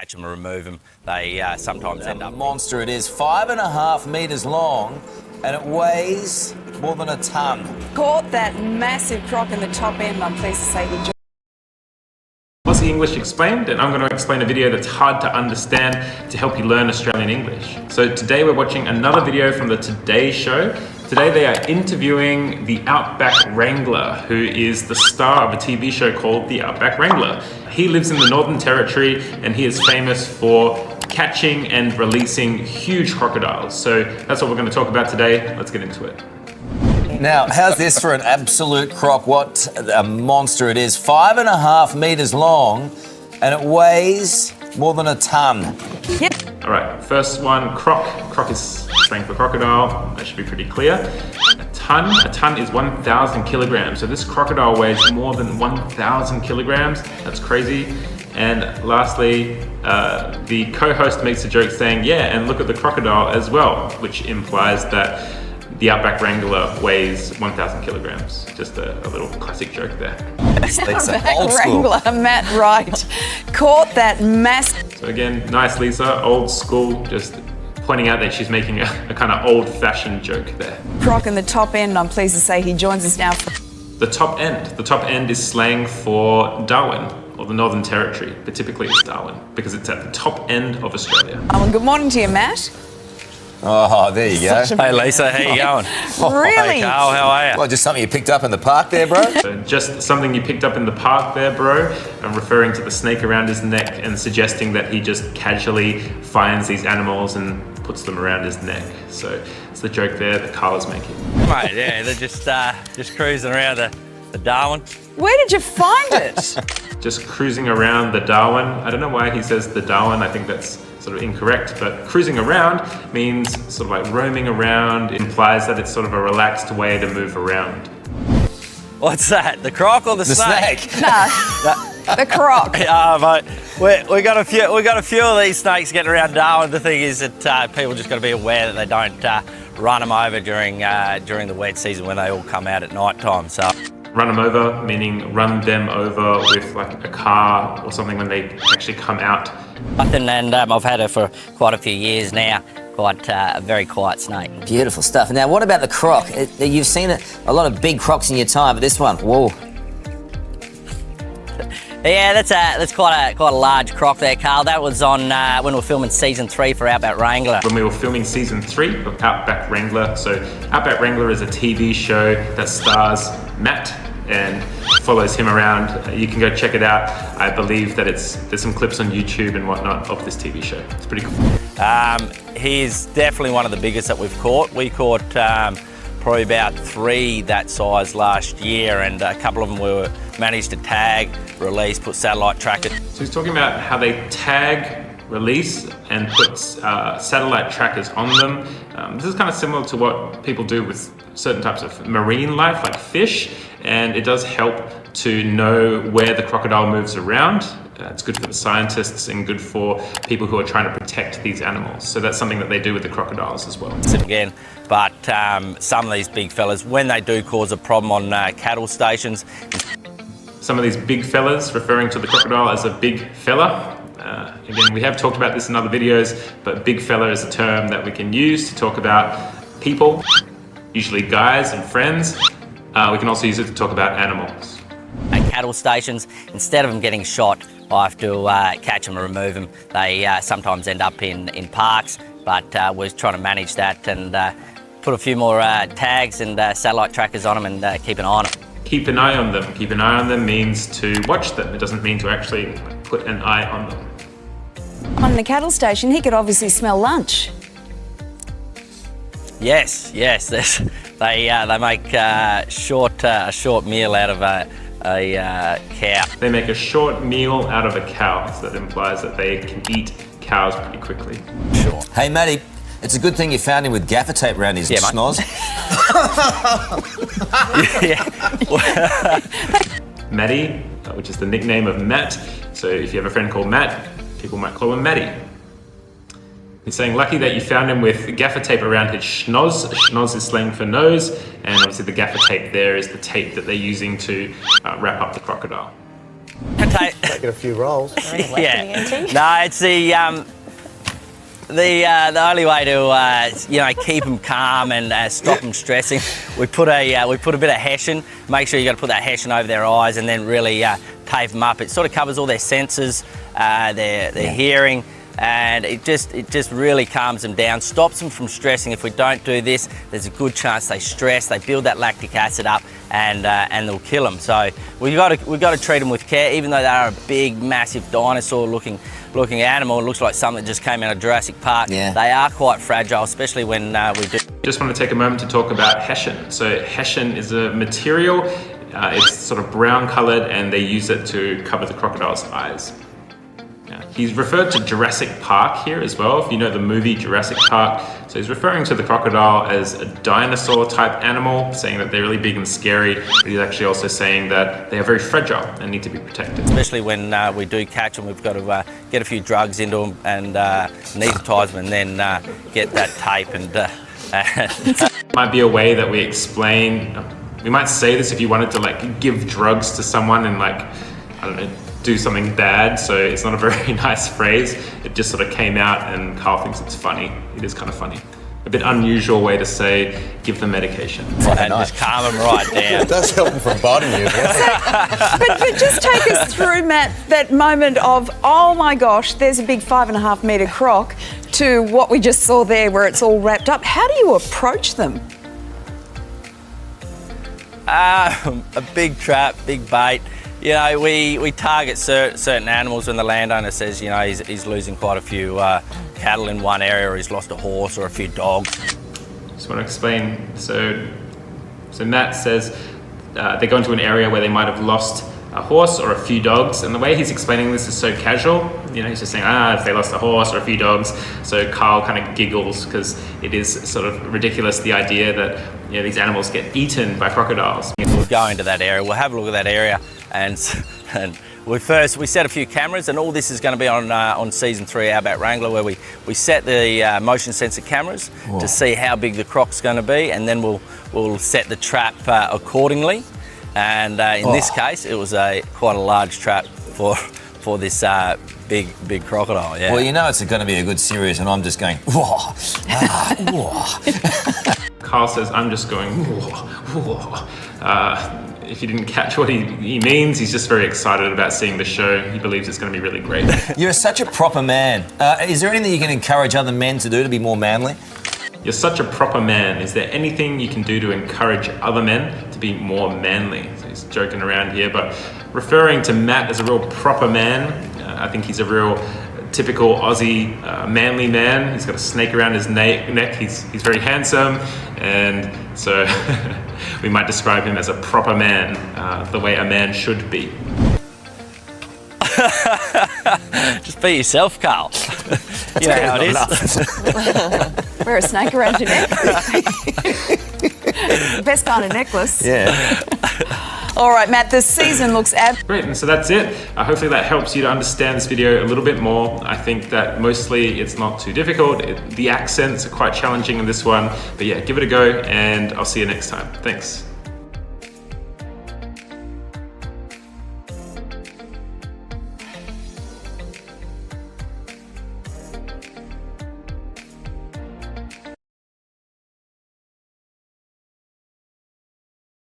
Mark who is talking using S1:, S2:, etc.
S1: catch them and remove them. They sometimes end up...
S2: Monster it is, 5.5 metres long, and it weighs more than a tonne.
S3: Caught that massive croc in the top end, I'm pleased to say he
S4: Aussie English Explained, and I'm going to explain a video that's hard to understand to help you learn Australian English. So today we're watching another video from the Today Show. Today they are interviewing the Outback Wrangler, who is the star of a TV show called The Outback Wrangler. He lives in the Northern Territory and he is famous for catching and releasing huge crocodiles. So that's what we're going to talk about today. Let's get into it.
S2: Now, how's this for an absolute croc? What a monster it is. 5.5 metres long, and it weighs more than a tonne.
S4: All right, first one, croc. Croc is slang for crocodile. That should be pretty clear. A tonne is 1,000 kilograms. So this crocodile weighs more than 1,000 kilograms. That's crazy. And lastly, the co-host makes a joke saying, yeah, and look at the crocodile as well, which implies that the Outback Wrangler weighs 1,000 kilograms. Just a little classic joke there.
S3: Outback Wrangler, Matt, right. Caught that massive...
S4: So again, nice Lisa, old school, just pointing out that she's making a kind of old-fashioned joke there.
S3: croc in the top end, I'm pleased to say he joins us now.
S4: The top end is slang for Darwin, or the Northern Territory, but typically it's Darwin, because it's at the top end of Australia.
S3: Good morning to you, Matt.
S2: Oh, there you go.
S1: Hey Lisa, how you going?
S3: Really?
S1: Hey Carl, how are you?
S2: Well, just something you picked up in the park there, bro?
S4: So just something you picked up in the park there, bro, and referring to the snake around his neck and suggesting that he just casually finds these animals and puts them around his neck. So it's the joke there that Carl is making.
S1: Mate, yeah, they're just cruising around the Darwin.
S3: Where did you find it?
S4: Just cruising around the Darwin. I don't know why he says the Darwin. I think that's sort of incorrect, but cruising around means sort of like roaming around. It implies that it's sort of a relaxed way to move around.
S1: What's that? The croc or the snake?
S3: No, the croc.
S1: Mate, we got a few of these snakes getting around Darwin. The thing is that people just got to be aware that they don't run them over during the wet season when they all come out at night time. So.
S4: Run them over, meaning run them over with like a car or something when they actually come out.
S5: And I've had her for quite a few years now. Quite a very quiet snake.
S6: Beautiful stuff. Now, what about the croc? You've seen a lot of big crocs in your time, but this one, whoa.
S5: Yeah, that's quite a large croc there, Carl. That was on when we were filming season 3 for Outback Wrangler.
S4: When we were filming season 3 of Outback Wrangler. So Outback Wrangler is a TV show that stars Matt and follows him around. You can go check it out. I believe that there's some clips on YouTube and whatnot of this TV show. It's pretty cool.
S1: He's definitely one of the biggest that we've caught. We caught probably about 3 that size last year, and a couple of them we managed to tag, release, put satellite trackers.
S4: So he's talking about how they tag, release, and put satellite trackers on them. This is kind of similar to what people do with certain types of marine life, like fish, and it does help to know where the crocodile moves around. It's good for the scientists and good for people who are trying to protect these animals. So that's something that they do with the crocodiles as well.
S1: Again, but some of these big fellas, when they do cause a problem on cattle stations.
S4: Some of these big fellas, referring to the crocodile as a big fella. Again, we have talked about this in other videos, but big fella is a term that we can use to talk about people, usually guys and friends. We can also use it to talk about animals.
S5: At cattle stations, instead of them getting shot, I have to catch them and remove them. They sometimes end up in parks, but we're trying to manage that and put a few more tags and satellite trackers on them and keep an eye on them.
S4: Keep an eye on them. Keep an eye on them means to watch them. It doesn't mean to actually put an eye on them.
S3: On the cattle station, he could obviously smell lunch.
S1: Yes. They make a short meal out of a cow.
S4: They make a short meal out of a cow, so that implies that they can eat cows pretty quickly.
S1: Sure.
S2: Hey, Matty, it's a good thing you found him with gaffer tape around his schnoz.
S4: Matty, which is the nickname of Matt. So if you have a friend called Matt, people might call him Matty. He's saying, lucky that you found him with gaffer tape around his schnoz. Schnoz is slang for nose, and obviously the gaffer tape there is the tape that they're using to wrap up the crocodile.
S7: Taking a few rolls.
S1: Yeah. No, it's the only way to keep them calm and stop them stressing. We put a bit of hessian. Make sure you got to put that hessian over their eyes and then really tape them up. It sort of covers all their senses, their hearing, and it just really calms them down, stops them from stressing. If we don't do this, there's a good chance they stress, they build that lactic acid up, and they'll kill them. So we've got to treat them with care, even though they are a big, massive dinosaur-looking animal. It looks like something that just came out of Jurassic Park.
S6: Yeah.
S1: They are quite fragile, especially when we do.
S4: Just want to take a moment to talk about hessian. So hessian is a material, it's sort of brown colored, and they use it to cover the crocodile's eyes. Yeah. He's referred to Jurassic Park here as well, if you know the movie Jurassic Park. So he's referring to the crocodile as a dinosaur type animal, saying that they're really big and scary, but he's actually also saying that they are very fragile and need to be protected.
S1: Especially when we do catch them, we've got to get a few drugs into them and anaesthetise them, and then get that tape and...
S4: Might be a way that we explain, we might say this if you wanted to like give drugs to someone and like, I don't know, do something bad, so it's not a very nice phrase. It just sort of came out and Carl thinks it's funny. It is kind of funny. A bit unusual way to say, give them medication.
S1: And just calm them right down.
S7: It does help them from biting you.
S3: But just take us through, Matt, that moment of, oh my gosh, there's a big 5.5 metre croc, to what we just saw there where it's all wrapped up. How do you approach them?
S1: A big trap, big bait. You know, we target certain animals when the landowner says, you know, he's losing quite a few cattle in one area, or he's lost a horse or a few dogs.
S4: Just want to explain. So Matt says they go into an area where they might have lost a horse or a few dogs, and the way he's explaining this is so casual. You know, he's just saying, if they lost a horse or a few dogs. So Carl kind of giggles because it is sort of ridiculous, the idea that, you know, these animals get eaten by crocodiles.
S1: We'll go into that area, we'll have a look at that area, and we set a few cameras, and all this is going to be on season 3 Outback Wrangler, where we set the motion sensor cameras to see how big the croc's going to be, and then we'll set the trap accordingly. And in this case, it was quite a large trap for this big crocodile. Yeah.
S2: Well, you know it's going to be a good series, and I'm just going, whoa, whoa.
S4: Carl says, I'm just going, whoa, whoa. If you didn't catch what he means, he's just very excited about seeing the show. He believes it's going to be really great.
S2: You're such a proper man. Is there anything you can encourage other men to do to be more manly?
S4: You're such a proper man. Is there anything you can do to encourage other men to be more manly? So he's joking around here, but referring to Matt as a real proper man, I think he's a real typical Aussie manly man. He's got a snake around his neck. He's very handsome, and so we might describe him as a proper man, the way a man should be.
S1: Just be yourself, Carl. You know how it is.
S3: Wear a snake around your neck. Best kind of necklace.
S2: Yeah.
S3: All right, Matt, the season looks
S4: Great, and so that's it. Hopefully that helps you to understand this video a little bit more. I think that mostly it's not too difficult. The accents are quite challenging in this one, but yeah, give it a go, and I'll see you next time. Thanks.